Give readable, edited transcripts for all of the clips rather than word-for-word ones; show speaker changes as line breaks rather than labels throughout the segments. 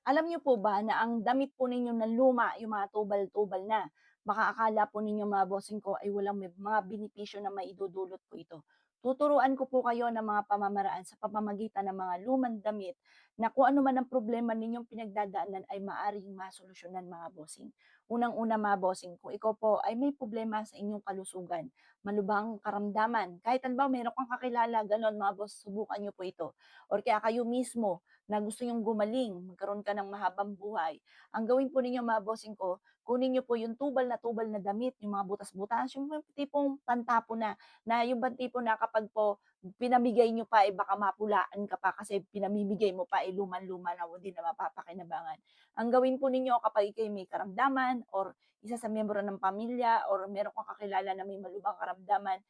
Alam niyo po ba na ang damit po ninyo na luma, yung mga tubal-tubal na, baka akala po ninyo mga bossing ko ay walang mga benepisyo na maidudulot po ito. Tuturuan ko po kayo ng mga pamamaraan sa pamamagitan ng mga lumang damit na kung ano man ang problema ninyong pinagdadaanan ay maaring masolusyonan mga bossing. Unang-una mga bossing, kung ikaw po ay may problema sa inyong kalusugan, malubhang karamdaman, kahit ba meron kang kakilala, ganon mga boss, subukan niyo po ito. Or kaya kayo mismo, na gusto niyong gumaling, magkaroon ka ng mahabang buhay, ang gawin po ninyo mga bossing ko, kunin niyo po yung tubal na damit, yung mga butas-butas, yung tipong pantapo na yung bang tipo na kapag po pinamigay niyo pa, eh, baka mapulaan ka pa kasi pinamimigay mo pa, eh, luman-luma na, hindi na mapapakinabangan. Ang gawin po ninyo kapag ika'y may karamdaman or isa sa miyembro ng pamilya or meron kang kakilala na may malubhang karamdaman,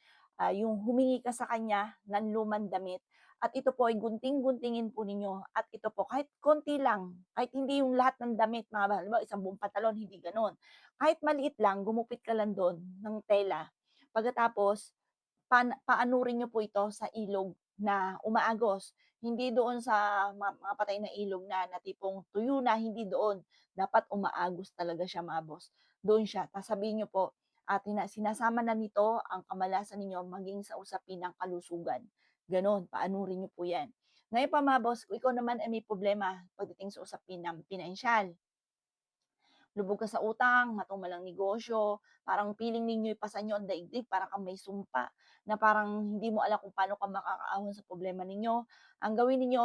yung humingi ka sa kanya ng lumang damit at ito po ay gunting-guntingin po ninyo at ito po kahit konti lang, kahit hindi yung lahat ng damit mga halimbawa isang buong pantalon, hindi gano'n. Kahit maliit lang, gumupit ka lang do'n ng tela. Pagkatapos paanurin niyo po ito sa ilog na umaagos. Hindi doon sa mga patay na ilog na tipong tuyo na, hindi doon. Dapat umaagos talaga siya mga boss. Doon siya. Tapos sabihin niyo po, at sinasama na nito ang kamalasan ninyo maging sa usapin ng kalusugan. Gano'n, paanurin niyo po 'yan. Ngayon pa mga boss, kung ikaw naman ay may problema pagdating sa usapin ng pinansiyal, lubog ka sa utang, matumalang negosyo, parang feeling ninyo ipasa niyo ang daigdig para kang may sumpa, na parang hindi mo alam kung paano ka makakaahon sa problema ninyo. Ang gawin ninyo,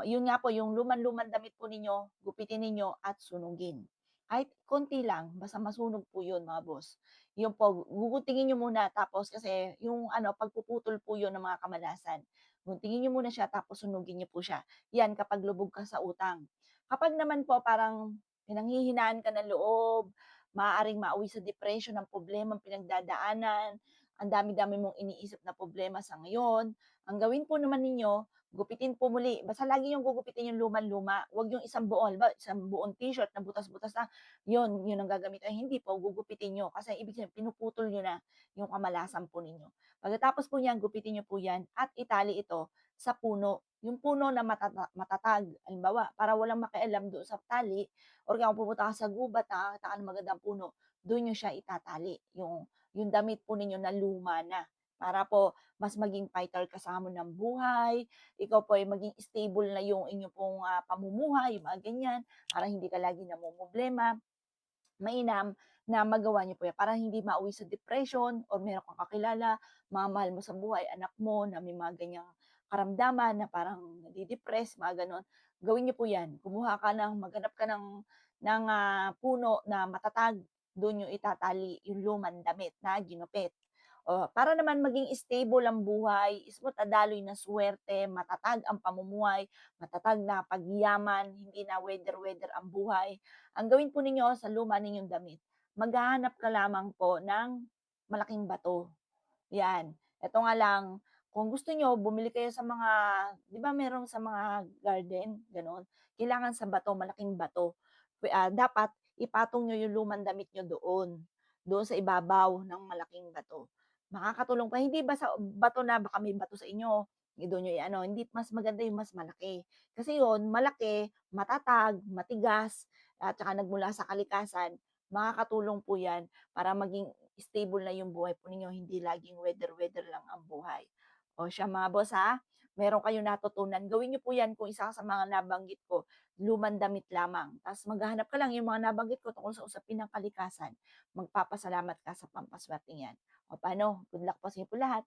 yun nga po, yung luman-luman damit po ninyo, gupitin ninyo at sunugin. Kahit konti lang, basta masunog po yun mga boss. Yun po, guguntingin nyo muna tapos kasi yung ano, pagpuputol po yun ng mga kamalasan. Guntingin nyo muna siya tapos sunugin nyo po siya. Yan kapag lubog ka sa utang. Kapag naman po parang pinanghihinaan ka ng loob, maaaring mauwi sa depression ang problemang pinagdadaanan, ang dami-dami mong iniisip na problema sa ngayon. Ang gawin po naman ninyo, gupitin po muli. Basta lagi yung gugupitin yung luman-luma, wag yung isang buo. Halimbawa, isang buong t-shirt na butas-butas na, yun ang gagamitin. Ay, hindi po, gugupitin nyo. Kasi ibig sabihin, pinuputol nyo na yung kamalasan po ninyo. Pagkatapos po niyan, gupitin nyo po yan at itali ito sa puno. Yung puno na matatag, halimbawa, para walang makialam doon sa tali, or kaya kung pupunta ka sa gubat, nakakita ka ng magandang puno, do'n niyo siya itatali, yung damit po ninyo na luma na. Para po mas maging vital ka sa hamon ng buhay, ikaw po ay maging stable na yung inyo pong, pamumuhay, yung mga ganyan, para hindi ka lagi namomroblema. Mainam na magawa niyo po 'yan para hindi mauwi sa depression or meron kang kakilala, mga mahal mo sa buhay, anak mo na may mga ganyang karamdaman na parang nade-depress, mga gano'n. Gawin niyo po 'yan, maghanap ka ng puno na matatag, do'n niyo itatali yung lumang damit na ginupit. Oh, para naman maging stable ang buhay, smooth at daloy na suwerte, matatag ang pamumuhay, matatag na pagyaman, hindi na weather-weather ang buhay. Ang gawin po ninyo sa luma ninyong damit, maghahanap ka lamang po ng malaking bato. Yan. Eto nga lang, kung gusto niyo bumili kayo sa mga 'di ba merong sa mga garden, gano'n? Kailangan sa bato, malaking bato. Dapat ipatong niyo yung lumang damit niyo doon, doon sa ibabaw ng malaking bato. Makakatulong pa hindi ba sa bato na baka may bato sa inyo, do'n niyo i-ano, hindi mas maganda yung mas malaki. Kasi yun, malaki, matatag, matigas, at saka nagmula sa kalikasan, makakatulong po yan para maging stable na yung buhay po ninyo, hindi laging weather-weather lang ang buhay. O siya mga boss ha, meron kayong natutunan, gawin niyo po yan kung isa sa mga nabanggit ko, lumang damit lamang. Tapos maghahanap ka lang yung mga nabanggit ko tungkol sa usapin ng kalikasan, magpapasalamat ka sa pampaswerteng yan. O paano, good luck po sa inyo po lahat.